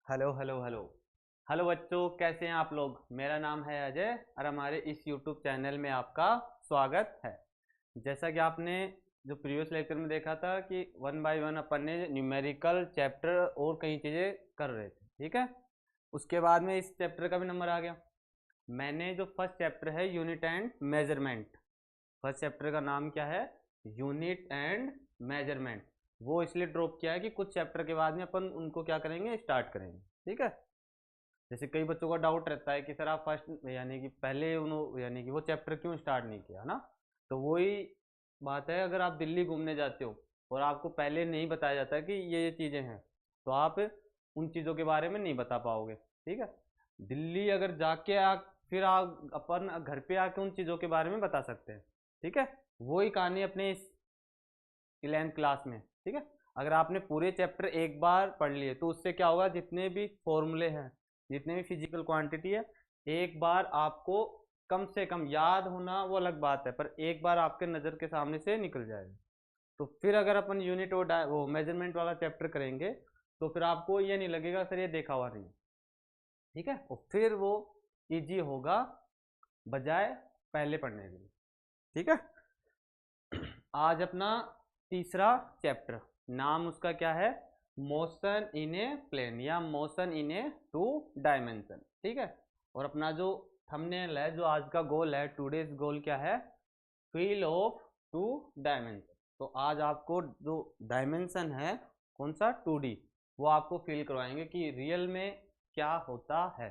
Hello hello hello. Hello बच्चों, कैसे हैं आप लोग। मेरा नाम है अजय और हमारे इस यूट्यूब चैनल में आपका स्वागत है। जैसा कि आपने जो प्रीवियस लेक्चर में देखा था कि वन बाय वन अपन ने न्यूमेरिकल चैप्टर और कई चीज़ें कर रहे थे, ठीक है। उसके बाद में इस चैप्टर का भी नंबर आ गया। मैंने जो फर्स्ट चैप्टर है unit and measurement, first chapter का नाम क्या है, यूनिट एंड मेजरमेंट। वो इसलिए ड्रॉप किया है कि कुछ चैप्टर के बाद में अपन उनको क्या करेंगे, स्टार्ट करेंगे, ठीक है। जैसे कई बच्चों का डाउट रहता है कि सर आप फर्स्ट यानी कि पहले उन्होंने यानी कि वो चैप्टर क्यों स्टार्ट नहीं किया ना। तो वही बात है, अगर आप दिल्ली घूमने जाते हो और आपको पहले नहीं बताया जाता कि ये चीज़ें हैं, तो आप उन चीज़ों के बारे में नहीं बता पाओगे, ठीक है। दिल्ली अगर जाके फिर आप अपन घर पे आके उन चीज़ों के बारे में बता सकते हैं, ठीक है। वही कहानी अपने इस 11th क्लास में, ठीक है। अगर आपने पूरे चैप्टर एक बार पढ़ लिए तो उससे क्या होगा, जितने भी फॉर्मूले हैं, जितने भी फिजिकल क्वांटिटी है, एक बार आपको कम से कम याद होना वो अलग बात है, पर एक बार आपके नज़र के सामने से निकल जाएगा। तो फिर अगर अपन यूनिट और वो मेजरमेंट वाला चैप्टर करेंगे तो फिर आपको ये नहीं लगेगा सर ये देखा हुआ नहीं है, ठीक है। और फिर वो इजी होगा बजाय पहले पढ़ने के लिए, ठीक है। आज अपना तीसरा चैप्टर, नाम उसका क्या है, मोशन इन ए प्लेन या motion in a two dimension, ठीक है। और अपना जो थंबनेल है, जो आज का गोल है, टूडेज गोल क्या है, फील ऑफ टू डायमेंशन। तो आज आपको जो डायमेंशन है कौन सा, 2D, वो आपको फील करवाएंगे कि रियल में क्या होता है,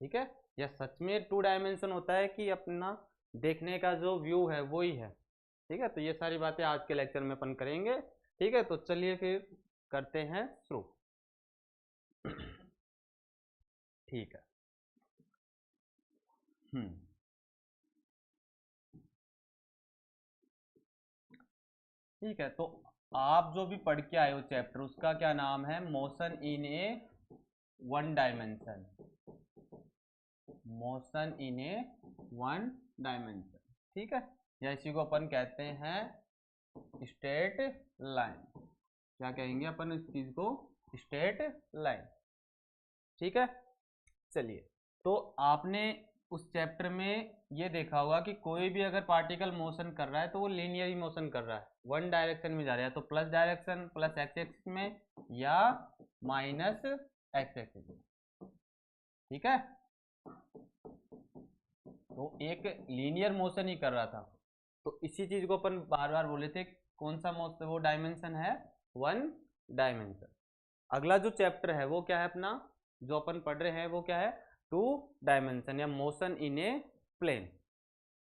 ठीक है। या सच में 2 डायमेंशन होता है कि अपना देखने का जो व्यू है वही है, ठीक है। तो ये सारी बातें आज के लेक्चर में अपन करेंगे, ठीक है। तो चलिए फिर करते हैं शुरू। ठीक है। हम्म ठीक है। तो आप जो भी पढ़ के आए हो चैप्टर, उसका क्या नाम है, motion in A one dimension, motion in A one dimension, ठीक है। या इसी को अपन कहते हैं स्ट्रेट लाइन। क्या कहेंगे अपन इस चीज को, स्ट्रेट लाइन, ठीक है। चलिए, तो आपने उस चैप्टर में ये देखा होगा कि कोई भी अगर पार्टिकल मोशन कर रहा है तो वो लीनियर ही मोशन कर रहा है, वन डायरेक्शन में जा रहा है, तो plus direction plus x axis में या माइनस एक्स एक्सिस में, ठीक है। तो एक लीनियर मोशन ही कर रहा था। तो इसी चीज को अपन बार बार बोले थे, कौन सा मोशन, वो डायमेंशन है वन डायमेंशन। अगला जो चैप्टर है वो क्या है अपना, जो अपन पढ़ रहे हैं वो क्या है, टू डायमेंशन या मोशन इन ए प्लेन,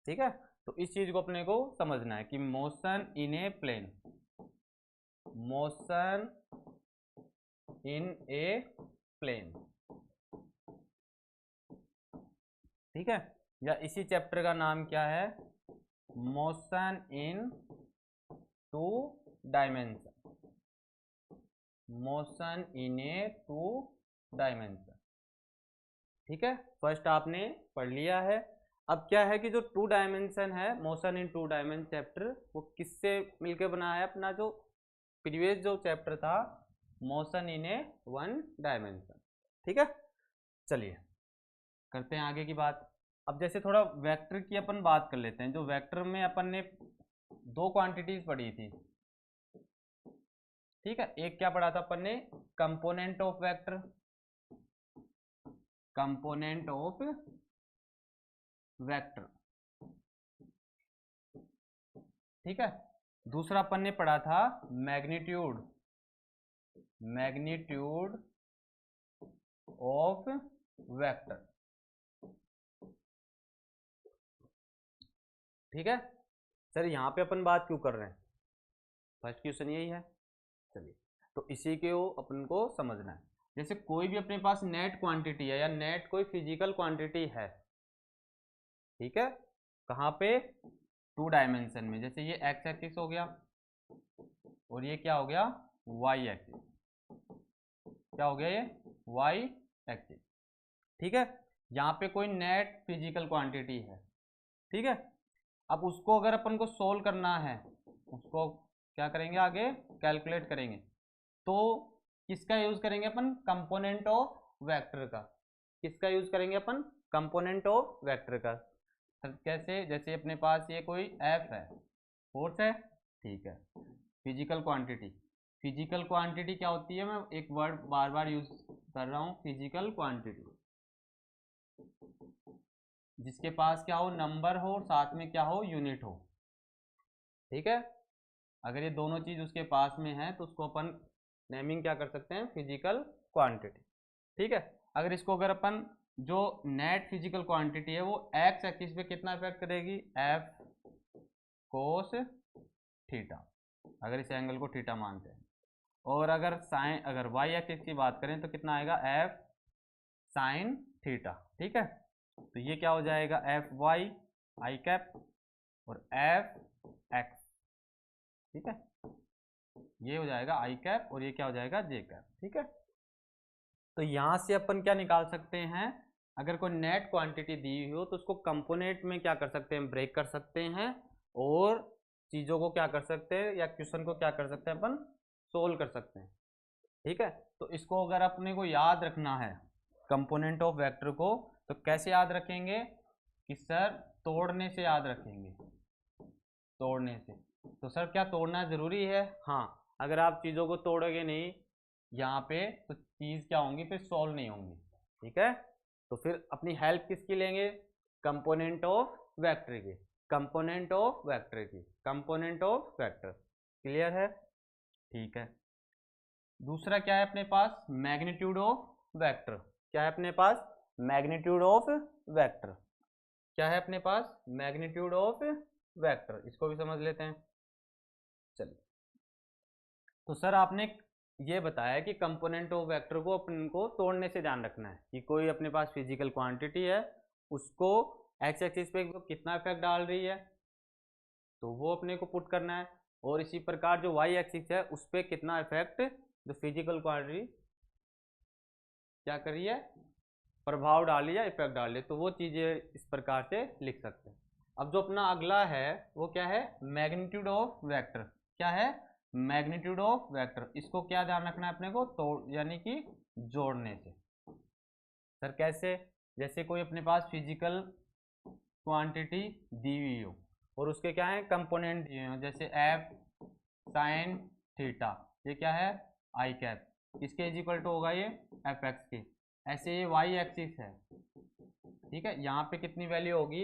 ठीक है। तो इस चीज को अपने को समझना है कि motion in a plane, motion in a plane, ठीक है। या इसी चैप्टर का नाम क्या है, motion in two dimension, motion in a two dimension, ठीक है। फर्स्ट आपने पढ़ लिया है। अब क्या है कि जो 2 डायमेंशन है, मोशन इन 2 डायमेंशन चैप्टर, वो किससे मिलकर बना है, अपना जो प्रीवियस जो चैप्टर था, motion in A one dimension, ठीक है। चलिए करते हैं आगे की बात। अब जैसे थोड़ा वेक्टर की अपन बात कर लेते हैं। जो वेक्टर में अपन ने 2 क्वांटिटीज पढ़ी थी, ठीक है। एक क्या पढ़ा था अपन ने, component of vector, component of vector, ठीक है। दूसरा अपन ने पढ़ा था मैग्नीट्यूड, मैग्नीट्यूड ऑफ वेक्टर, ठीक है। सर यहाँ पे अपन बात क्यों कर रहे हैं, फर्स्ट क्वेश्चन यही है। चलिए, तो इसी के वो अपन को समझना है। जैसे कोई भी अपने पास नेट क्वांटिटी है या नेट कोई फिजिकल क्वांटिटी है, ठीक है, कहाँ पे, 2 डायमेंशन में। जैसे ये एक्स एक्सिस हो गया और ये क्या हो गया, वाई एक्सिस, क्या हो गया ये, वाई एक्सिस, ठीक है। यहाँ पे कोई नेट फिजिकल क्वांटिटी है, ठीक है। अब उसको अगर अपन को सोल्व करना है, उसको क्या करेंगे, आगे कैलकुलेट करेंगे। तो किसका यूज करेंगे अपन? कंपोनेंट ऑफ वेक्टर का। किसका यूज करेंगे अपन? कंपोनेंट ऑफ वेक्टर का। कैसे? जैसे अपने पास ये कोई एफ है, फोर्स है, ठीक है, फिजिकल क्वांटिटी। फिजिकल क्वांटिटी क्या होती है? मैं एक वर्ड बार बार यूज कर रहा हूं, फिजिकल क्वांटिटी, जिसके पास क्या हो? नंबर हो, साथ में क्या हो? यूनिट हो, ठीक है। अगर ये दोनों चीज उसके पास में है तो उसको अपन नेमिंग क्या कर सकते हैं? फिजिकल क्वांटिटी, ठीक है। अगर इसको अगर अपन जो नेट फिजिकल क्वांटिटी है वो एक्स एक्सिस पे कितना इफेक्ट करेगी? एफ कोस थीटा, अगर इस एंगल को थीटा मानते हैं। और अगर साइन, अगर वाई एक्सिस की बात करें तो कितना आएगा? एफ साइन थीटा, ठीक है। तो ये क्या हो जाएगा? एफ वाई आई कैप और एफ एक्स, ठीक है, ये हो जाएगा आई कैप और ये क्या हो जाएगा? जे कैप, ठीक है। तो यहां से अपन क्या निकाल सकते हैं? अगर कोई नेट क्वांटिटी दी हुई हो तो उसको कंपोनेंट में क्या कर सकते हैं? ब्रेक कर सकते हैं और चीज़ों को क्या कर सकते हैं, या क्वेश्चन को क्या कर सकते हैं अपन? सोल्व कर सकते हैं, ठीक है। तो इसको अगर अपने को याद रखना है कंपोनेंट ऑफ वेक्टर को, तो कैसे याद रखेंगे? कि सर तोड़ने से याद रखेंगे, तोड़ने से। तो सर क्या तोड़ना ज़रूरी है? हाँ, अगर आप चीज़ों को तोड़ोगे नहीं यहाँ पे तो चीज़ क्या होंगी? फिर सॉल्व नहीं होंगी, ठीक है। तो फिर अपनी हेल्प किसकी लेंगे? कंपोनेंट ऑफ वेक्टर की, कंपोनेंट ऑफ वेक्टर की, कंपोनेंट ऑफ वेक्टर। क्लियर है? ठीक है। दूसरा क्या है अपने पास? Magnitude of vector. क्या है अपने पास? Magnitude of vector. क्या है अपने पास? Magnitude of vector. इसको भी समझ लेते हैं, चलिए। तो सर आपने ये बताया कि कंपोनेंट ऑफ वेक्टर को अपन को तोड़ने से ध्यान रखना है कि कोई अपने पास फिजिकल क्वांटिटी है, उसको एक्स एक्सिस पे कितना इफेक्ट डाल रही है तो वो अपने को पुट करना है, और इसी प्रकार जो वाई एक्सिस है उस पर कितना इफेक्ट जो फिजिकल क्वांटिटी क्या कर रही है? प्रभाव डाल रही है, इफेक्ट डाल रही है, तो वो चीज़ें इस प्रकार से लिख सकते हैं। अब जो अपना अगला है वो क्या है? Magnitude of vector. क्या है? Magnitude of vector. इसको क्या ध्यान रखना है अपने को? तोड़ यानी कि जोड़ने से। सर कैसे? जैसे कोई अपने पास फिजिकल क्वांटिटी दी हुई हो और उसके क्या है? कंपोनेंट दिए हो, जैसे एफ साइन थीटा, ये क्या है? आई कैप, इसके इज इक्वल टू होगा ये एफ एक्स के। ऐसे ये वाई एक्सिस है, ठीक है, यहाँ पे कितनी वैल्यू होगी?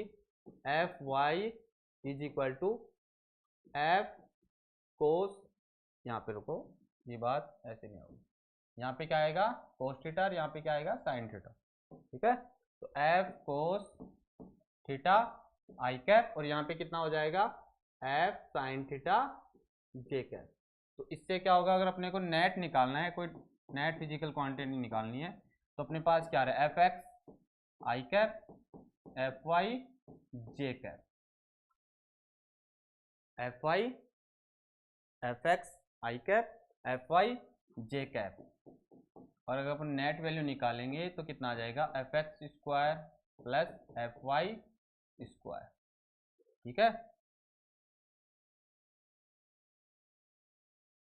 F Y is equal to F cos, यहाँ पे रुको, ये बात ऐसे नहीं होगी, यहाँ पे क्या आएगा? कोस थीटा, यहाँ पे क्या आएगा? साइन थीटा, ठीक है। तो एफ कोस थीटा आई कैप और यहाँ पे कितना हो जाएगा? एफ साइन थीटा जे कैप। तो इससे क्या होगा? अगर अपने को नेट निकालना है, कोई नेट फिजिकल क्वांटिटी निकालनी है, तो अपने पास क्या रहा है? F X I cap F Y J cap, F Y F X I cap F Y J cap. और अगर अपन नेट वैल्यू निकालेंगे तो कितना आ जाएगा? F X square plus F Y square, ठीक है।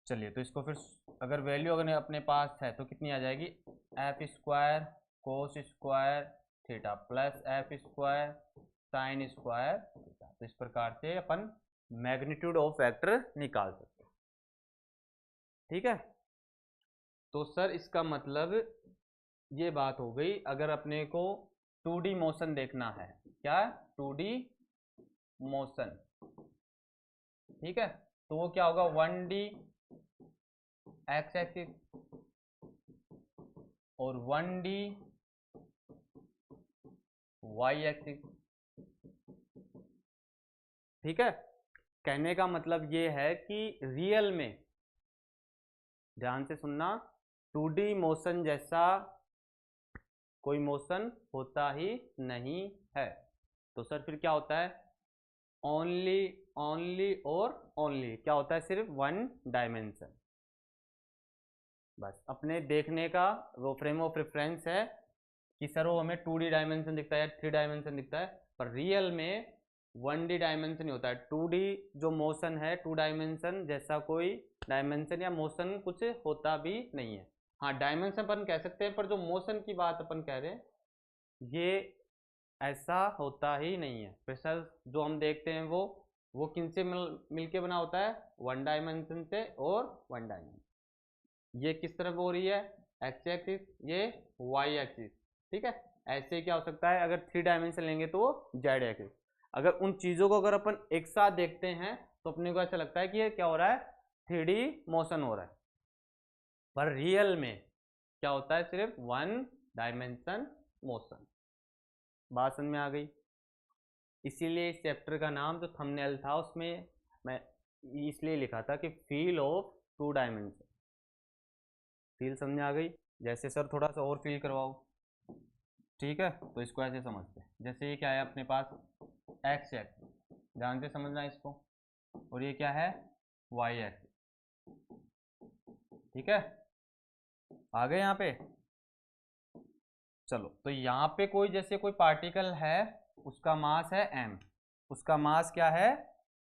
चलिए, तो इसको फिर अगर वैल्यू अगर अपने पास है तो कितनी आ जाएगी? F square cos square theta plus F square sine square theta. तो इस प्रकार से अपन मैग्नीट्यूड ऑफ वेक्टर निकाल सकते हैं, ठीक है। तो सर इसका मतलब ये बात हो गई, अगर अपने को 2D मोशन देखना है, क्या? 2D मोशन, ठीक है, तो वो क्या होगा? 1D एक्स एक्सिस और 1D वाई एक्सिस, ठीक है। कहने का मतलब ये है कि रियल में, ध्यान से सुनना, 2D मोशन जैसा कोई मोशन होता ही नहीं है। तो सर फिर क्या होता है? ओनली ओनली और ओनली क्या होता है? सिर्फ वन डायमेंशन। बस अपने देखने का वो फ्रेम ऑफ रेफरेंस है कि सर वो हमें 2D डायमेंशन दिखता है या 3 डायमेंशन दिखता है, पर रियल में 1D डायमेंशन ही होता है। 2D जो मोशन है, 2 डायमेंशन जैसा कोई डायमेंशन या मोशन कुछ होता भी नहीं है। हाँ डायमेंशन अपन कह सकते हैं, पर जो मोशन की बात अपन कह रहे हैं ये ऐसा होता ही नहीं है। प्रेशर जो हम देखते हैं वो किनसे मिलके बना होता है, वन डायमेंशन से और वन डायमेंशन। ये किस तरफ हो रही है, एक्स एक्सिस, ये वाई एक्सिस, ठीक है। ऐसे क्या हो सकता है, अगर थ्री डायमेंशन लेंगे तो वो जेड एक्सिस। अगर उन चीज़ों को अगर अपन एक साथ देखते हैं तो अपने को ऐसा लगता है कि ये क्या हो रहा है, थ्री डी मोशन हो रहा है, पर रियल में क्या होता है, सिर्फ वन डायमेंशन मोशन। बात समझ में आ गई। इसीलिए इस चैप्टर का नाम जो थंबनेल था उसमें मैं इसलिए लिखा था कि feel of two dimension. Feel समझ में आ गई। जैसे सर थोड़ा सा और फील करवाओ, ठीक है। तो इसको ऐसे समझते हैं, जैसे ये क्या है अपने पास, एक्स एक्सिस, ध्यान से समझना इसको, और ये क्या है, वाई एक्सिस, ठीक है। आ गए यहाँ पे। चलो तो यहाँ पे कोई जैसे कोई पार्टिकल है, उसका मास है m, उसका मास क्या है,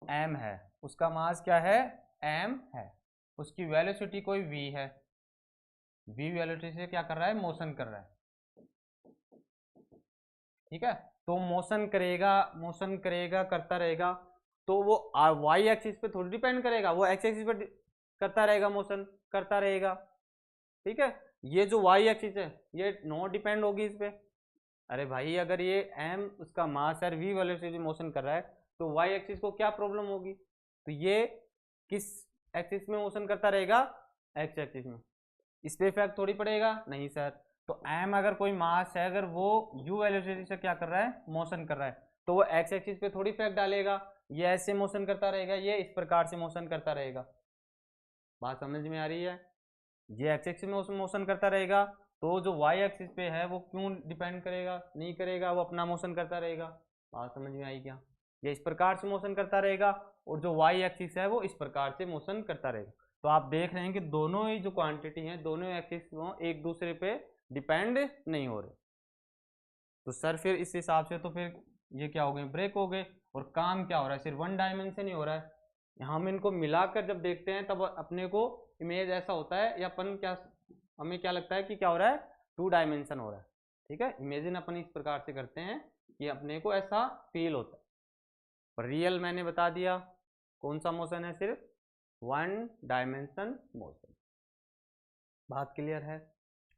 m है, उसका मास क्या है, m है, उसकी वेलोसिटी कोई v है, v वेलोसिटी से क्या कर रहा है, मोशन कर रहा है, ठीक है। तो मोशन करेगा करता रहेगा, तो वो वाई एक्सिस पे थोड़ी डिपेंड करेगा, वो एक्स एक्सिस पे करता रहेगा, मोशन करता रहेगा, ठीक है। ये जो वाई एक्सिस है ये नो डिपेंड होगी इस पे। अरे भाई अगर ये m उसका मास है, v वेलोसिटी मोशन कर रहा है, तो y एक्सिस को क्या प्रॉब्लम होगी, तो ये किस एक्सिस में मोशन करता रहेगा, x एक्सिस में। इस पे इफेक्ट थोड़ी पड़ेगा, नहीं सर। तो m अगर कोई मास है, अगर वो u वेलोसिटी से क्या कर रहा है, मोशन कर रहा है, तो वो x एक्सिस पे थोड़ी इफेक्ट डालेगा, ये ऐसे मोशन करता रहेगा, ये इस प्रकार से मोशन करता रहेगा। बात समझ में आ रही है। ये एक्स एक्सिस में मोशन करता रहेगा, तो जो वाई एक्सिस पे है वो क्यों डिपेंड करेगा, नहीं करेगा, वो अपना मोशन करता रहेगा। बात समझ में आई क्या। ये इस प्रकार से मोशन करता रहेगा, और जो वाई एक्सिस है वो इस प्रकार से मोशन करता रहेगा। तो आप देख रहे हैं कि दोनों ही जो क्वांटिटी हैं, दोनों एक्सिस एक दूसरे पे डिपेंड नहीं हो रहे। तो सर फिर इस हिसाब से तो फिर ये क्या हो गए, ब्रेक हो गए, और काम क्या हो रहा है, सिर्फ वन डायमेंशन ही हो रहा है। हम इनको मिलाकर जब देखते हैं तब अपने को इमेज ऐसा होता है, या अपन क्या, हमें क्या लगता है कि क्या हो रहा है, टू डायमेंशन हो रहा है, ठीक है। इमेजिन अपन इस प्रकार से करते हैं कि अपने को ऐसा फील होता है, पर रियल मैंने बता दिया कौन सा मोशन है, सिर्फ वन डायमेंशन मोशन। बात क्लियर है।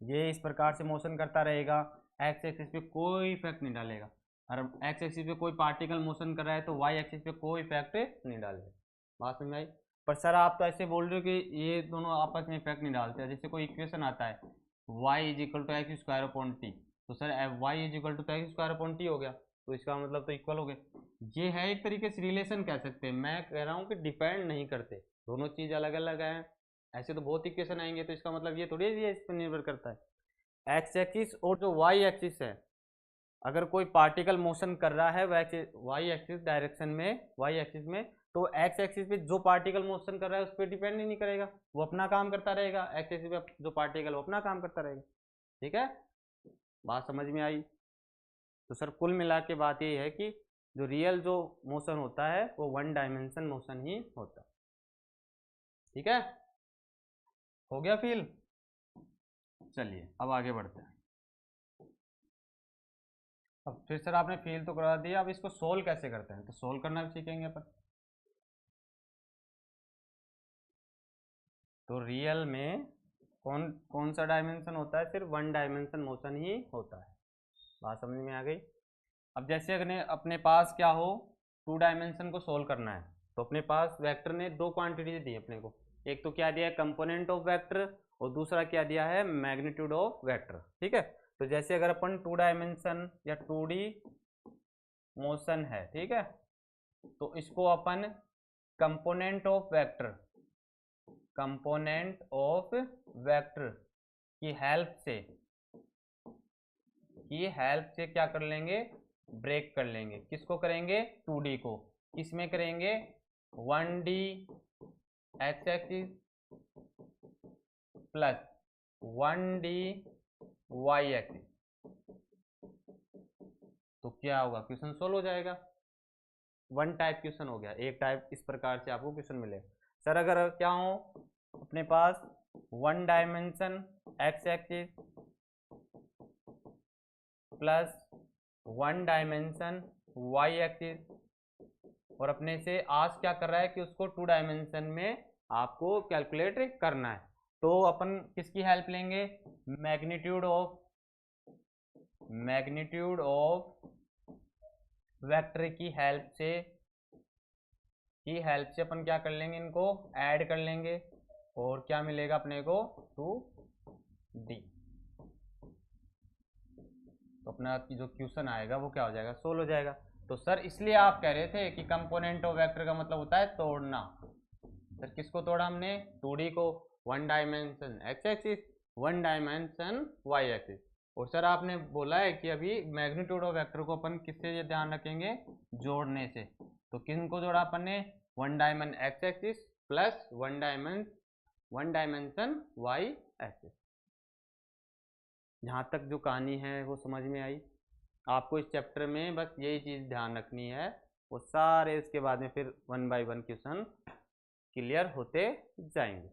ये इस प्रकार से मोशन करता रहेगा, एक्स एक्सिस पे कोई इफेक्ट नहीं डालेगा। और एक्स एक्सिस पे कोई पार्टिकल मोशन कर रहा है तो वाई एक्सिस पे कोई इफेक्ट नहीं डालेगा। बात समझ आई। पर सर आप तो ऐसे बोल रहे हो कि ये दोनों आपस में इफेक्ट नहीं डालते। जैसे कोई इक्वेशन आता है Y is equal to X square upon T, तो sir Y is equal to X square upon T हो गया, तो इसका मतलब तो इक्वल हो गया। ये है एक तरीके से रिलेशन कह सकते हैं। मैं कह रहा हूँ कि डिपेंड नहीं करते, दोनों चीज़ अलग अलग हैं। ऐसे तो बहुत इक्वेशन आएंगे, तो इसका मतलब ये थोड़ी है इस पर निर्भर करता है। एक्स एक्सिस और जो वाई एक्सिस है, अगर कोई पार्टिकल मोशन कर रहा है वाई एक्सिस डायरेक्शन में, वाई एक्सिस में, तो एक्स एक्सिस पे जो पार्टिकल मोशन कर रहा है उस पर डिपेंड ही नहीं करेगा, वो अपना काम करता रहेगा। एक्स एक्सिस पे जो पार्टिकल वो अपना काम करता रहेगा, ठीक है। बात समझ में आई। तो सर कुल मिला के बात ये है कि जो रियल जो मोशन होता है वो वन डायमेंशन मोशन ही होता है, ठीक है। हो गया फील। चलिए अब आगे बढ़ते हैं। अब फिर सर आपने फील तो करा दिया, अब इसको सोल्व कैसे करते हैं, तो सोल्व करना भी सीखेंगे अपन। तो रियल में कौन कौन सा डायमेंशन होता है, सिर्फ वन डायमेंशन मोशन ही होता है। बात समझ में आ गई। अब जैसे अगर अपने पास क्या हो, टू डायमेंशन को सोल्व करना है, तो अपने पास वेक्टर ने दो क्वांटिटी दी अपने को। एक तो क्या दिया है, कंपोनेंट ऑफ वेक्टर, और दूसरा क्या दिया है, मैग्नीट्यूड ऑफ वेक्टर, ठीक है। तो जैसे अगर अपन टू डायमेंशन या 2D मोशन है, ठीक है, तो इसको अपन component of vector, component of vector की हेल्प से क्या कर लेंगे, ब्रेक कर लेंगे। किसको करेंगे, 2D को। किसमें करेंगे, 1D X axis plus 1D Y axis. तो क्या होगा, क्वेश्चन सोल्व हो जाएगा। वन टाइप क्वेश्चन हो गया, एक टाइप इस प्रकार से आपको क्वेश्चन मिलेगा। सर अगर क्या हो अपने पास one dimension X axis plus one dimension Y axis, और अपने से आज क्या कर रहा है कि उसको टू डायमेंशन में आपको कैलकुलेट करना है। तो अपन किसकी हेल्प लेंगे, मैग्नीट्यूड ऑफ वेक्टर की हेल्प से अपन क्या कर लेंगे, इनको ऐड कर लेंगे और क्या मिलेगा अपने को 2D। तो अपना जो क्वेश्चन आएगा वो क्या हो जाएगा, सोल्व हो जाएगा। तो सर इसलिए आप कह रहे थे कि कंपोनेंट ऑफ वेक्टर का मतलब होता है तोड़ना। सर किसको तोड़ा हमने, 2D को, one dimension X axis, one dimension Y axis. और सर आपने बोला है कि अभी मैग्नीट्यूड ऑफ वेक्टर को अपन किससे ध्यान रखेंगे, जोड़ने से। तो किनको जोड़ा अपन ने, one dimension X axis plus one dimension Y axis. यहाँ तक जो कहानी है वो समझ में आई आपको। इस चैप्टर में बस यही चीज़ ध्यान रखनी है, वो सारे इसके बाद में फिर one by one question clear होते जाएंगे।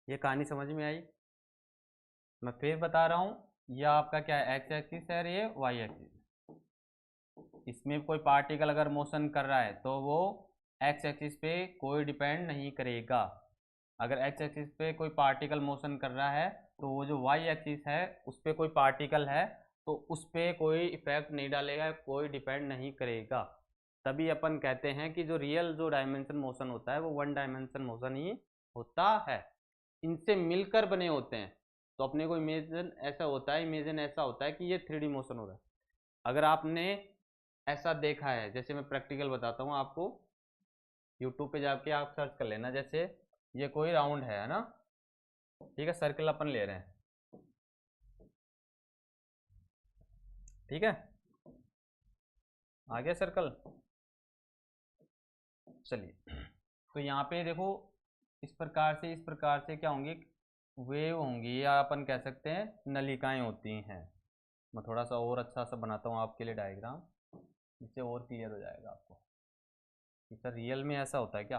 ये कहानी समझ में आई। मैं फिर बता रहा हूँ, यह आपका क्या है, एक्स एक्सिस है, ये वाई एक्सिस। इसमें कोई पार्टिकल अगर मोशन कर रहा है तो वो एक्स एक्सिस पे कोई डिपेंड नहीं करेगा। अगर एक्स एक्सिस पे कोई पार्टिकल मोशन कर रहा है तो वो जो वाई एक्सिस है उस पर कोई पार्टिकल है तो उस पर कोई इफेक्ट नहीं डालेगा, कोई डिपेंड नहीं करेगा। तभी अपन कहते हैं कि जो रियल जो डायमेंशन मोशन होता है वो वन डायमेंशन मोशन ही होता है, इनसे मिलकर बने होते हैं। तो अपने को इमेजिन ऐसा होता है कि ये 3D मोशन हो रहा है। अगर आपने ऐसा देखा है, जैसे मैं प्रैक्टिकल बताता हूँ आपको, यूट्यूब पे जाके आप सर्च कर लेना। जैसे ये कोई राउंड है ना, ठीक है, सर्कल अपन ले रहे हैं, ठीक है, आ गया सर्कल। चलिए, तो यहाँ पे देखो इस प्रकार से क्या होंगी, वेव होंगी, या अपन कह सकते हैं नलिकाएं होती हैं। मैं थोड़ा सा और अच्छा सा बनाता हूँ आपके लिए डायग्राम, जिससे और क्लियर हो जाएगा आपको कि सर रियल में ऐसा होता है क्या।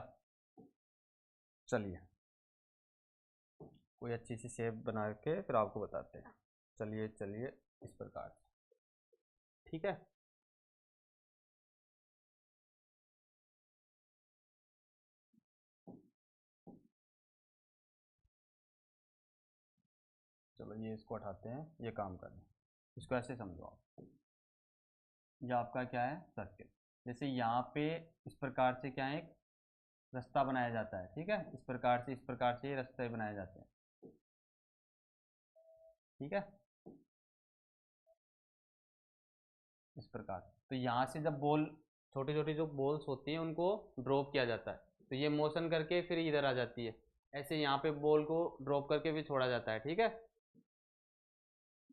चलिए कोई अच्छी सी शेप बना के फिर आपको बताते हैं। चलिए इस प्रकार से, ठीक है। चलो ये इसको हटाते हैं, ये काम कर रहे हैं। इसको ऐसे समझो आप, ये आपका क्या है, सर्किल। जैसे यहाँ पे इस प्रकार से क्या है, एक रास्ता बनाया जाता है, ठीक है, इस प्रकार से ये रास्ते बनाए जाते हैं, ठीक है, इस प्रकार। तो यहाँ से जब बॉल, छोटी छोटी जो बॉल्स होती हैं उनको ड्रॉप किया जाता है, तो ये मोशन करके फिर इधर आ जाती है। ऐसे यहाँ पे बॉल को ड्रॉप करके भी छोड़ा जाता है, ठीक है,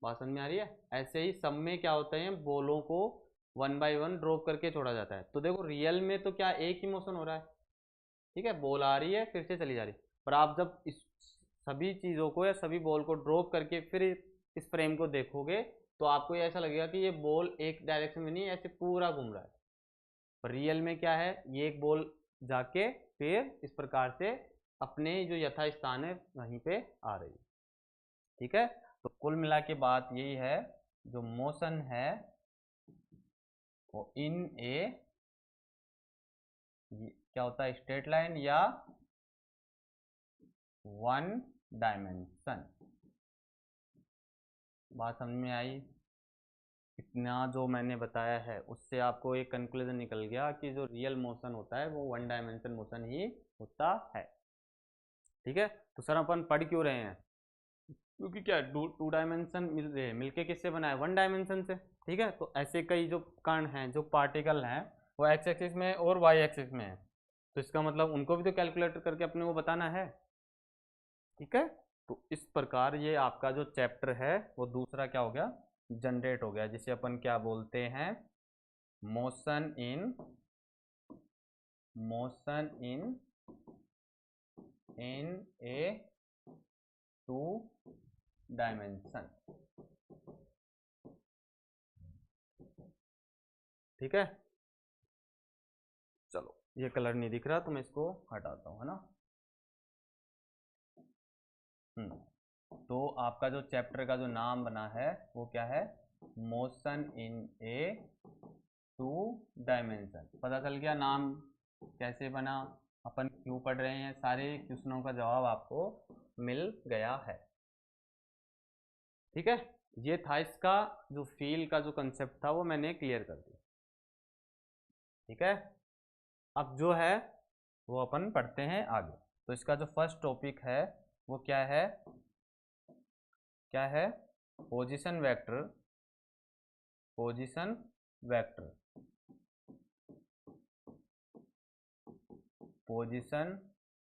बात समझ में आ रही है। ऐसे ही सब में क्या होता है, बॉलों को वन बाय वन ड्रॉप करके छोड़ा जाता है। तो देखो रियल में तो क्या एक ही मोशन हो रहा है, ठीक है, बॉल आ रही है फिर से चली जा रही है। पर आप जब इस सभी चीज़ों को या सभी बॉल को ड्रॉप करके फिर इस फ्रेम को देखोगे तो आपको ये ऐसा लगेगा कि ये बॉल एक डायरेक्शन में नहीं, ऐसे पूरा घूम रहा है। पर रियल में क्या है, ये एक बॉल जाके फिर इस प्रकार से अपने जो यथा स्थान है वहीं पे आ रही है, ठीक है। तो कुल मिला के बात यही है, जो मोशन है वो इन ए क्या होता है, स्ट्रेट लाइन या वन डायमेंशन। बात समझ में आई। इतना जो मैंने बताया है उससे आपको एक कंक्लूजन निकल गया कि जो रियल मोशन होता है वो वन डायमेंशन मोशन ही होता है, ठीक है। तो सर अपन पढ़ क्यों रहे हैं, क्योंकि क्या टू डायमेंशन मिल रहे हैं, मिलके किससे बना है, वन डायमेंशन से, ठीक है। तो ऐसे कई जो कण हैं, जो पार्टिकल हैं, वो एक्स एक्सिस में और वाई एक्सिस में है, तो इसका मतलब उनको भी तो कैलकुलेट करके अपने को बताना है, ठीक है। तो इस प्रकार ये आपका जो चैप्टर है वो दूसरा क्या हो गया, जनरेट हो गया, जिसे अपन क्या बोलते हैं, motion in a two dimension, ठीक है। चलो ये कलर नहीं दिख रहा तो मैं इसको हटाता हूँ, है ना। तो आपका जो चैप्टर का जो नाम बना है वो क्या है, मोशन इन ए 2 डायमेंशन। पता चल गया नाम कैसे बना, अपन क्यों पढ़ रहे हैं, सारे क्वेश्चनों का जवाब आपको मिल गया है। ठीक है, ये था इसका जो फील का जो कंसेप्ट था वो मैंने क्लियर कर दिया। ठीक है, अब जो है वो अपन पढ़ते हैं आगे। तो इसका जो फर्स्ट टॉपिक है वो क्या है, position vector. Position vector, position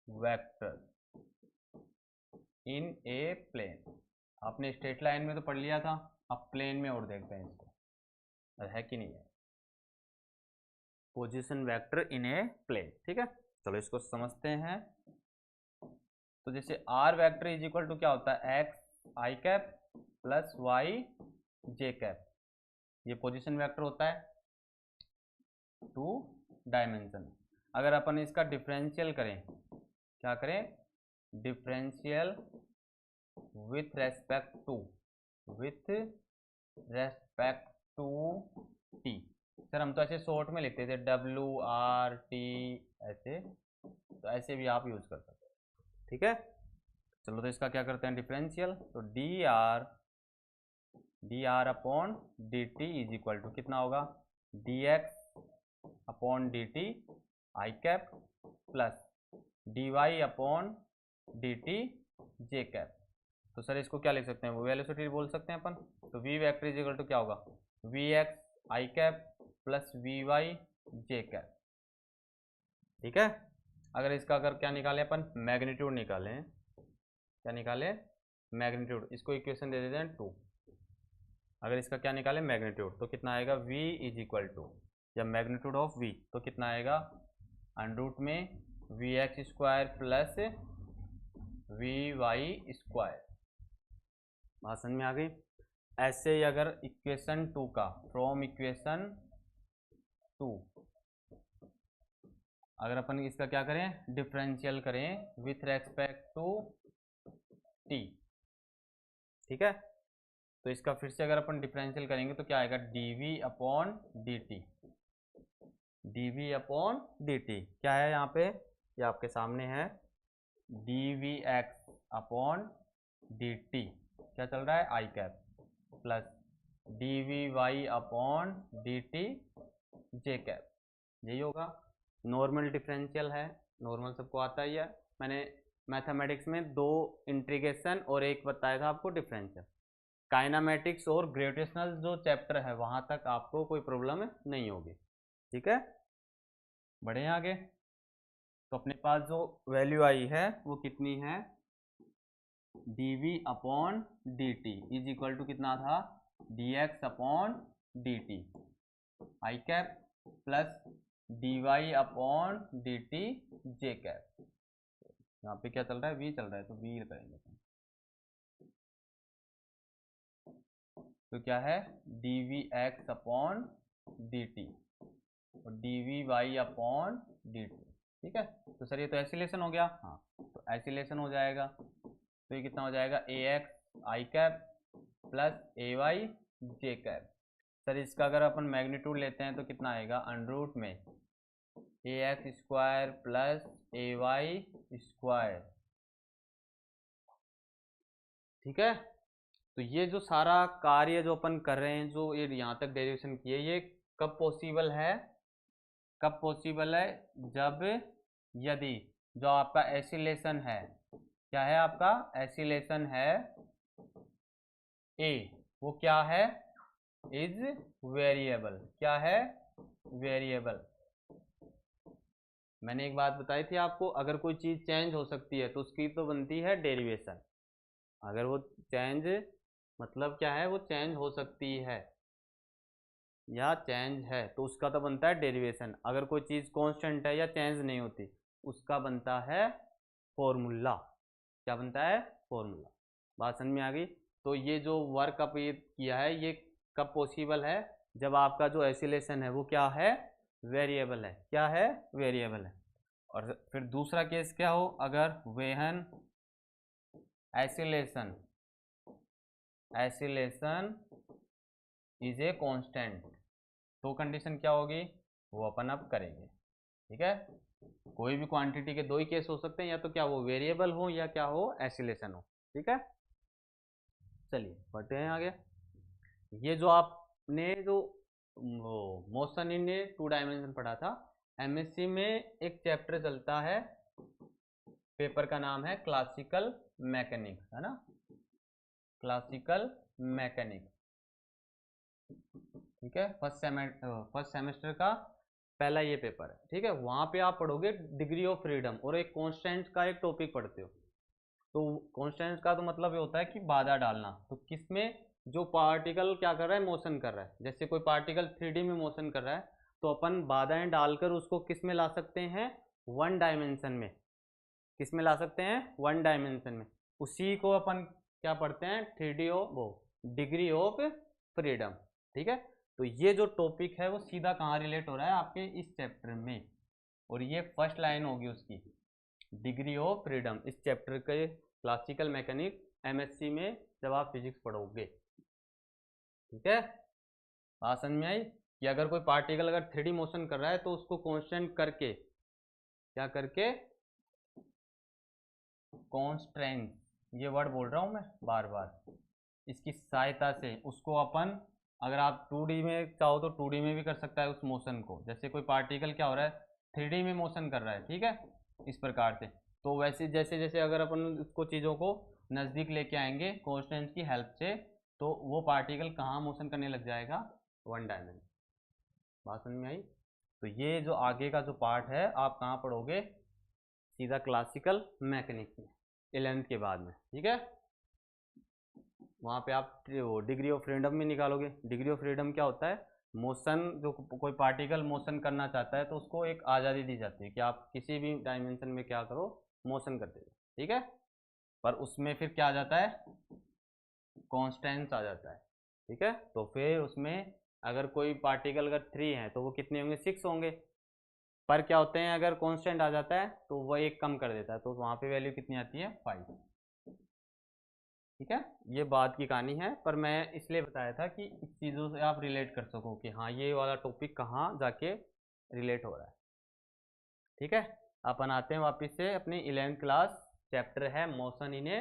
vector in a plane. आपने स्ट्रेट लाइन में तो पढ़ लिया था, अब प्लेन में और देखते हैं इसको है कि नहीं है। Position vector in a plane, ठीक है, चलो इसको समझते हैं। तो जैसे R vector is equal to क्या होता है, X I cap plus Y J cap, ये पोजीशन वेक्टर होता है 2 डायमेंशन। अगर अपन इसका डिफरेंशियल करें, क्या करें, differential with respect to T. Sir हम तो ऐसे शॉर्ट में लिखते थे WRT ऐसे, तो ऐसे भी आप यूज कर सकते हैं। ठीक है, चलो तो इसका क्या करते हैं डिफरेंशियल। तो D R upon D T is equal to कितना होगा, dx upon D T I cap plus dy upon D T J cap. तो सर इसको क्या लिख सकते हैं, वो वेलोसिटी बोल सकते हैं अपन। तो v vector is equal to क्या होगा, vx I cap plus vy J cap. ठीक है, अगर इसका अगर क्या निकालें अपन, मैग्नीट्यूड निकालें, क्या निकालें, मैग्नीट्यूड, इसको इक्वेशन दे देते हैं 2। अगर इसका क्या निकालें मैग्नीट्यूड, तो कितना आएगा, v इज इक्वल टू, या मैग्नीट्यूड ऑफ v तो कितना आएगा, अंडर रूट में vx square plus vy square. बात समझ में आ गई। ऐसे ही अगर इक्वेशन 2 का, फ्रॉम इक्वेशन 2 अगर अपन इसका क्या करें, डिफरेंशियल करें विथ रेस्पेक्ट टू टी। ठीक है, तो इसका फिर से अगर अपन डिफरेंशियल करेंगे तो क्या आएगा, dv upon dt, dv upon dt क्या है यहाँ पे, ये आपके सामने है, dvx अपॉन dt क्या चल रहा है, I cap plus dvy upon dt J cap, यही होगा। नॉर्मल डिफरेंशियल है, नॉर्मल सबको आता ही है। मैंने मैथमेटिक्स में 2 इंटीग्रेशन और एक बताया था आपको डिफरेंशियल। काइनामेटिक्स और ग्रेविटेशनल जो चैप्टर है वहां तक आपको कोई प्रॉब्लम नहीं होगी। ठीक है, बढ़े आगे। तो अपने पास जो वैल्यू आई है वो कितनी है, dv upon dt is equal to कितना था, dx upon dt I cap plus dy upon dt J cap. यहाँ पे क्या चल रहा है, v चल रहा है, तो v करेंगे। तो क्या है, dvx अपॉन dt और dvy अपॉन dt। ठीक है, तो सर ये तो एसिलेशन हो गया, हाँ तो एसिलेशन हो जाएगा, तो ये कितना हो जाएगा, ax आई कैप प्लस ay जे कैप। सर इसका अगर अपन मैग्नीट्यूड लेते हैं तो कितना आएगा, अंडर रूट में ax square plus ay square. ठीक है, तो ये जो सारा कार्य जो अपन कर रहे हैं, जो ये यहाँ तक डेरिवेशन किए, ये कब पॉसिबल है, कब पॉसिबल है, जब यदि जो आपका एसिलेशन है, क्या है आपका एसिलेशन है ए, वो क्या है, इज वेरिएबल। क्या है, वेरिएबल। मैंने एक बात बताई थी आपको, अगर कोई चीज चेंज हो सकती है तो उसकी तो बनती है डेरिवेशन। अगर वो चेंज मतलब क्या है, वो चेंज हो सकती है या चेंज है तो उसका तो बनता है डेरिवेशन। अगर कोई चीज़ कांस्टेंट है या चेंज नहीं होती उसका बनता है फॉर्मूला। क्या बनता है, फॉर्मूला। बात समझ में आ गई। तो ये जो वर्क अप ये किया है, ये कब पॉसिबल है, जब आपका जो एसिलेशन है वो क्या है, वेरिएबल है। क्या है, वेरिएबल है। और फिर दूसरा केस क्या हो, अगर when acceleration is a constant, तो कंडीशन क्या होगी वो अपन अब करेंगे। ठीक है, कोई भी क्वांटिटी के दो ही केस हो सकते हैं, या तो क्या वो वेरिएबल हो या क्या हो एसिलेशन हो। ठीक है, चलिए बढ़ते हैं आगे। ये जो आपने जो मोशन इन 2 डायमेंशन पढ़ा था, एमएससी में एक चैप्टर चलता है, पेपर का नाम है क्लासिकल मैकेनिक्स, है ना, क्लासिकल मैकेनिक्स। ठीक है, फर्स्ट सेमेस्टर का पहला ये पेपर है। ठीक है, वहां पे आप पढ़ोगे डिग्री ऑफ फ्रीडम, और एक कांस्टेंट का एक टॉपिक पढ़ते हो। तो कांस्टेंट का तो मतलब ये होता है कि बाधा डालना, तो किसमें जो पार्टिकल क्या कर रहा है, मोशन कर रहा है। जैसे कोई पार्टिकल 3D में मोशन कर रहा है, तो अपन बाधाएं डालकर उसको किस में ला सकते हैं, 1 डायमेंशन में। किस में ला सकते हैं, 1 डायमेंशन में। उसी को अपन क्या पढ़ते हैं, 3D वो डिग्री ऑफ फ्रीडम। ठीक है, तो ये जो टॉपिक है वो सीधा कहाँ रिलेट हो रहा है, आपके इस चैप्टर में, और ये फर्स्ट लाइन होगी उसकी, डिग्री ऑफ फ्रीडम, इस चैप्टर के क्लासिकल मैकेनिक्स एमएससी में जब आप फिजिक्स पढ़ोगे। ठीक है, बात समझ में आई कि अगर कोई पार्टिकल अगर 3D मोशन कर रहा है तो उसको कांस्टेंट करके, क्या करके, कांस्टेंट, ये वर्ड बोल रहा हूं मैं बार बार, इसकी सहायता से उसको अपन, अगर आप 2D में चाहो तो 2D में भी कर सकता है उस मोशन को। जैसे कोई पार्टिकल क्या हो रहा है, 3D में मोशन कर रहा है, ठीक है, इस प्रकार से। तो वैसे जैसे जैसे अगर अपन उसको चीज़ों को नज़दीक लेके आएंगे कांस्टेंट की हेल्प से, तो वो पार्टिकल कहाँ मोशन करने लग जाएगा, 1 डायमेंशन। बात समझ में आई। तो ये जो आगे का जो पार्ट है आप कहाँ पढ़ोगे, सीधा क्लासिकल मैकेनिक्स में 11th के बाद में। ठीक है, वहाँ पे आप वो डिग्री ऑफ फ्रीडम भी निकालोगे। डिग्री ऑफ फ्रीडम क्या होता है, मोशन, जो कोई पार्टिकल मोशन करना चाहता है तो उसको एक आज़ादी दी जाती है कि आप किसी भी डायमेंशन में क्या करो, मोशन करते हो। ठीक है, पर उसमें फिर क्या आ जाता है, कॉन्स्टेंट्स आ जाता है। ठीक है, तो फिर उसमें अगर कोई पार्टिकल अगर 3 है तो वो कितने होंगे, 6 होंगे। पर क्या होते हैं, अगर कांस्टेंट आ जाता है तो वह एक कम कर देता है, तो वहाँ पे वैल्यू कितनी आती है, 5। ठीक है, ये बात की कहानी है, पर मैं इसलिए बताया था कि इस चीज़ों से आप रिलेट कर सको कि हाँ ये वाला टॉपिक कहाँ जाके रिलेट हो रहा है। ठीक है, अपन आते हैं वापस से अपनी 11th क्लास, चैप्टर है मोशन इन ए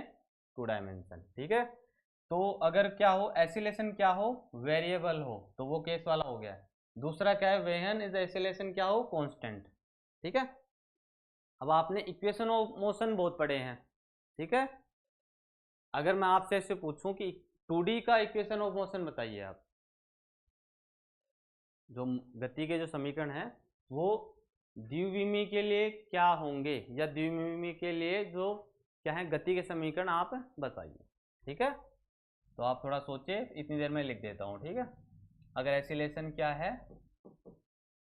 2 डायमेंशन। ठीक है, तो अगर क्या हो, एसिलेशन क्या हो, वेरिएबल हो, तो वो केस वाला हो गया। दूसरा क्या है, वेहन इज एसिलेशन क्या हो, कांस्टेंट। ठीक है, अब आपने इक्वेशन ऑफ मोशन बहुत पढ़े हैं। ठीक है, अगर मैं आपसे ऐसे पूछूं कि 2D का इक्वेशन ऑफ मोशन बताइए, आप जो गति के जो समीकरण हैं वो द्विविमीय के लिए क्या होंगे, या द्विविमीय के लिए जो क्या है गति के समीकरण, आप बताइए। ठीक है, तो आप थोड़ा सोचिए, इतनी देर में लिख देता हूँ। ठीक है, अगर एसिलेशन क्या है,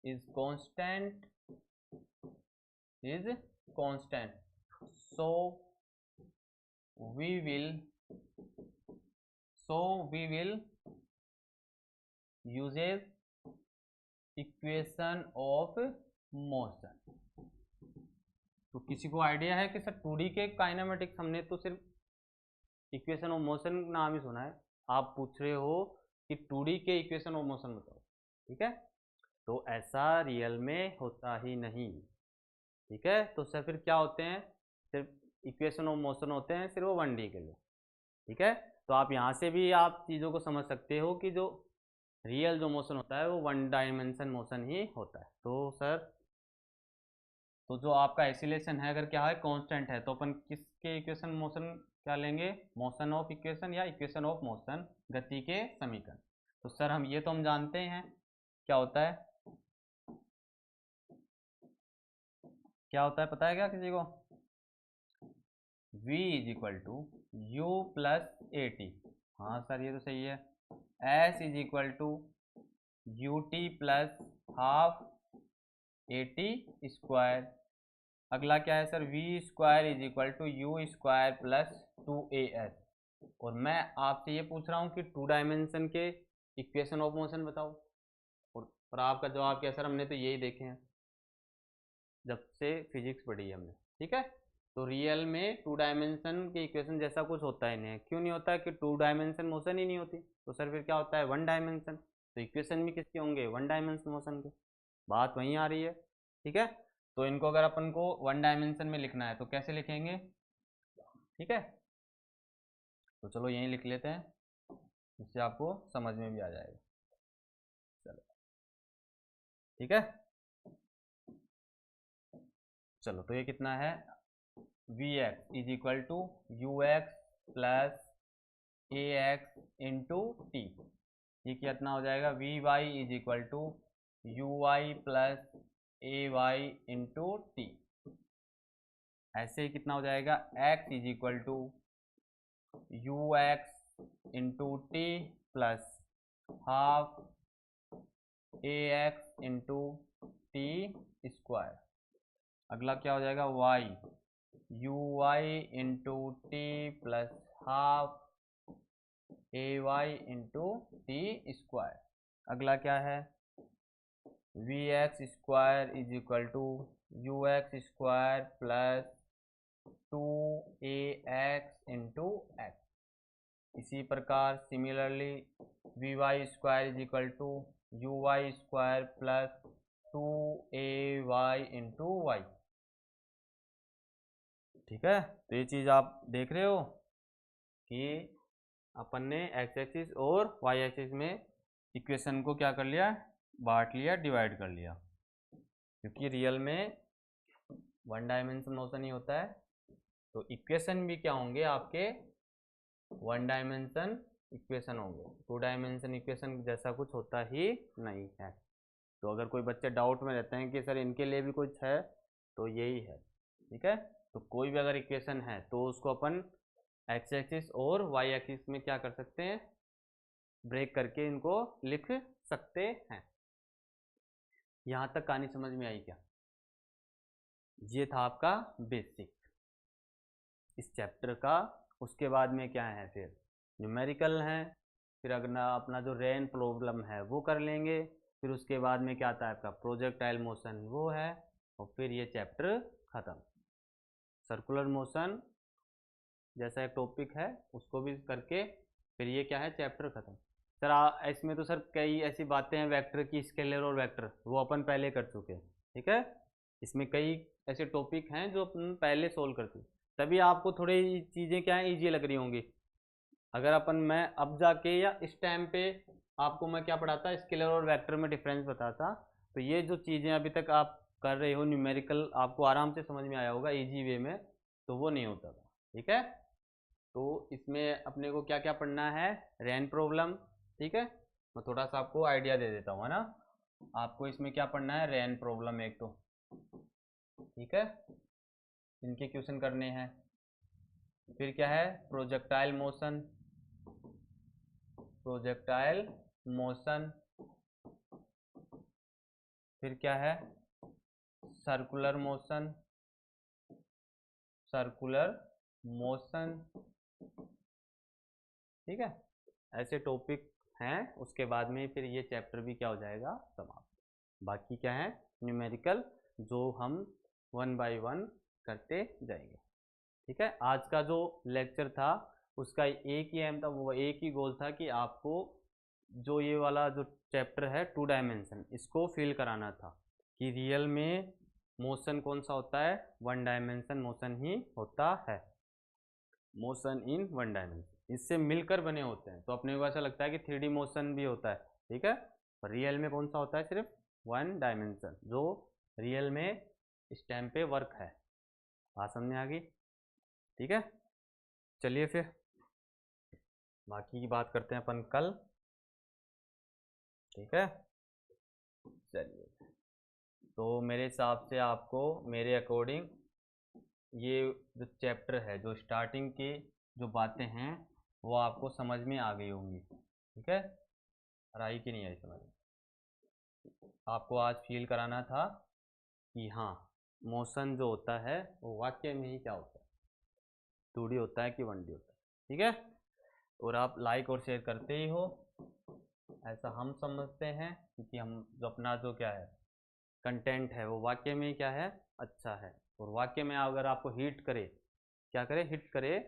is constant, so we will uses equation of motion. तो किसी को आइडिया है कि सर 2D के काइनेमेटिक्स, हमने तो सिर्फ इक्वेशन ऑफ मोशन नाम ही सुना है, आप पूछ रहे हो कि 2D के इक्वेशन ऑफ मोशन बताओ। ठीक है, तो ऐसा रियल में होता ही नहीं। ठीक है, तो सर फिर क्या होते हैं, सिर्फ इक्वेशन ऑफ मोशन होते हैं सिर्फ वो 1D के लिए। ठीक है, तो आप यहाँ से भी आप चीज़ों को समझ सकते हो कि जो रियल जो मोशन होता है वो 1 डायमेंशन मोशन ही होता है। तो सर, तो जो आपका एसिलेशन है अगर क्या है, कांस्टेंट है, तो अपन किसके इक्वेशन मोशन क्या लेंगे, मोशन ऑफ इक्वेशन या इक्वेशन ऑफ मोशन, गति के समीकरण। तो सर हम ये तो हम जानते हैं क्या होता है, क्या होता है पता है क्या किसी को, v is equal to U plus A T. हाँ सर ये तो सही है। s is equal to U T plus half A T square. अगला क्या है sir, V square is equal to U square plus 2as। और मैं आपसे ये पूछ रहा हूँ कि 2 डायमेंशन के इक्वेशन ऑफ मोशन बताओ, और आपका जवाब क्या सर, हमने तो यही देखे हैं जब से फिजिक्स पढ़ी है हमने। ठीक है, तो रियल में 2 डायमेंशन के इक्वेशन जैसा कुछ होता ही नहीं है। क्यों नहीं होता है? कि 2 डायमेंशन मोशन ही नहीं होती। तो सर फिर क्या होता है? 1 डायमेंशन। तो इक्वेशन भी किसके होंगे? 1 डायमेंशन मोशन के। बात वहीं आ रही है, ठीक है। तो इनको अगर अपन को 1 डायमेंशन में लिखना है तो कैसे लिखेंगे? ठीक है, तो चलो यहीं लिख लेते हैं, इससे आपको समझ में भी आ जाएगा। चलो ठीक है, चलो तो ये कितना है? V X is equal to U X plus A X into T. ये कितना हो जाएगा? V Y is equal to U Y plus A Y into T. ऐसे ही कितना हो जाएगा? X is equal to U X into T plus half A X into T square. अगला क्या हो जाएगा? Y U Y into T plus half A Y into T square. अगला क्या है? V X square is equal to U X square plus 2ax into X. इसी प्रकार similarly V Y square is equal to U Y square plus 2ay into Y. ठीक है, तो ये चीज़ आप देख रहे हो कि अपन ने एक्स एक्सिस और वाई एक्सिस में इक्वेशन को क्या कर लिया? बांट लिया, डिवाइड कर लिया। क्योंकि रियल में 1 डायमेंशन मोशन ही होता है, तो इक्वेशन भी क्या होंगे आपके? 1 डायमेंशन इक्वेशन होंगे। 2 डायमेंशन इक्वेशन जैसा कुछ होता ही नहीं है। तो अगर कोई बच्चे डाउट में रहते हैं कि सर इनके लिए भी कुछ है, तो यही है, ठीक है। तो कोई भी अगर इक्वेशन है तो उसको अपन एक्स एक्सिस और वाई एक्सिस में क्या कर सकते हैं? ब्रेक करके इनको लिख सकते हैं। यहाँ तक कहानी समझ में आई क्या? ये था आपका बेसिक इस चैप्टर का। उसके बाद में क्या है? फिर न्यूमेरिकल है, फिर अगला अपना जो रेन प्रॉब्लम है वो कर लेंगे। फिर उसके बाद में क्या आता है आपका? प्रोजेक्टाइल मोशन वो है, और फिर ये चैप्टर ख़त्म। सर्कुलर मोशन जैसा एक टॉपिक है उसको भी करके फिर ये क्या है? चैप्टर ख़त्म। सर इसमें तो सर कई ऐसी बातें हैं वेक्टर की, स्केलर और वेक्टर, वो अपन पहले कर चुके हैं, ठीक है। इसमें कई ऐसे टॉपिक हैं जो अपन पहले सोल्व कर चुके, तभी आपको थोड़ी चीज़ें क्या है ईजी लग रही होंगी। अगर अपन मैं अब जाके या इस टाइम पे आपको मैं क्या पढ़ाता, स्केलर और वेक्टर में डिफरेंस बताता, तो ये जो चीज़ें अभी तक आप कर रहे हो न्यूमेरिकल, आपको आराम से समझ में आया होगा इजी वे में, तो वो नहीं होता था, ठीक है। तो इसमें अपने को क्या क्या पढ़ना है? रेन प्रॉब्लम, ठीक है। मैं थोड़ा सा आपको आइडिया दे देता हूँ, है ना। आपको इसमें क्या पढ़ना है? रेन प्रॉब्लम एक तो, ठीक है, इनके क्वेश्चन करने हैं। फिर क्या है? Projectile motion, projectile motion. फिर क्या है? सर्कुलर मोशन, सर्कुलर मोशन, ठीक है। ऐसे टॉपिक हैं। उसके बाद में फिर ये चैप्टर भी क्या हो जाएगा? समाप्त। बाकी क्या है? न्यूमेरिकल, जो हम 1 बाय 1 करते जाएंगे, ठीक है। आज का जो लेक्चर था उसका एक ही एम था, वो एक ही गोल था कि आपको जो ये वाला जो चैप्टर है 2 डायमेंशन, इसको फिल कराना था कि रियल में मोशन कौन सा होता है? 1 डायमेंशन मोशन ही होता है, मोशन इन 1 डायमेंशन। इससे मिलकर बने होते हैं, तो अपने को ऐसा लगता है कि 3D मोशन भी होता है, ठीक है। पर रियल में कौन सा होता है? सिर्फ 1 डायमेंशन, जो रियल में इस टाइम पे वर्क है। बात समझ में आ गई? ठीक है, चलिए फिर बाकी की बात करते हैं अपन कल, ठीक है। चलिए, तो मेरे हिसाब से आपको, मेरे अकॉर्डिंग, ये जो चैप्टर है, जो स्टार्टिंग की जो बातें हैं वो आपको समझ में आ गई होंगी, ठीक है। और आई कि नहीं आई समझ में? आपको आज फील कराना था कि हाँ, मोशन जो होता है वो वाकई में ही क्या होता है, 2D होता है कि 1D होता है, ठीक है। और आप लाइक और शेयर करते ही हो, ऐसा हम समझते हैं, क्योंकि हम जो अपना जो क्या है कंटेंट है वो वाकई में क्या है? अच्छा है। और वाक्य में अगर आपको हिट करे, क्या करे, हिट करे,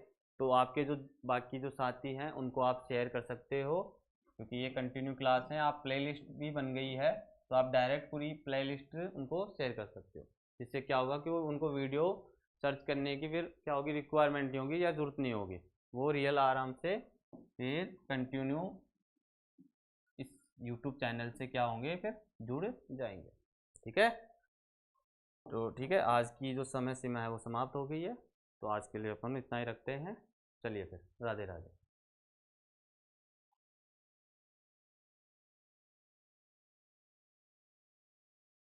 तो आपके जो बाकी जो साथी हैं उनको आप शेयर कर सकते हो, क्योंकि ये कंटिन्यू क्लास है। आप प्लेलिस्ट भी बन गई है, तो आप डायरेक्ट पूरी प्लेलिस्ट उनको शेयर कर सकते हो। जिससे क्या होगा कि वो उनको वीडियो सर्च करने की फिर क्या होगी, रिक्वायरमेंट नहीं होगी या ज़रूरत नहीं होगी। वो रियल आराम से फिर कंटिन्यू इस यूट्यूब चैनल से क्या होंगे, फिर जुड़ जाएंगे। ठीक है, तो ठीक है, आज की जो समय सीमा है वो समाप्त हो गई है। तो आज के लिए अपन इतना ही रखते हैं। चलिए फिर, राधे राधे।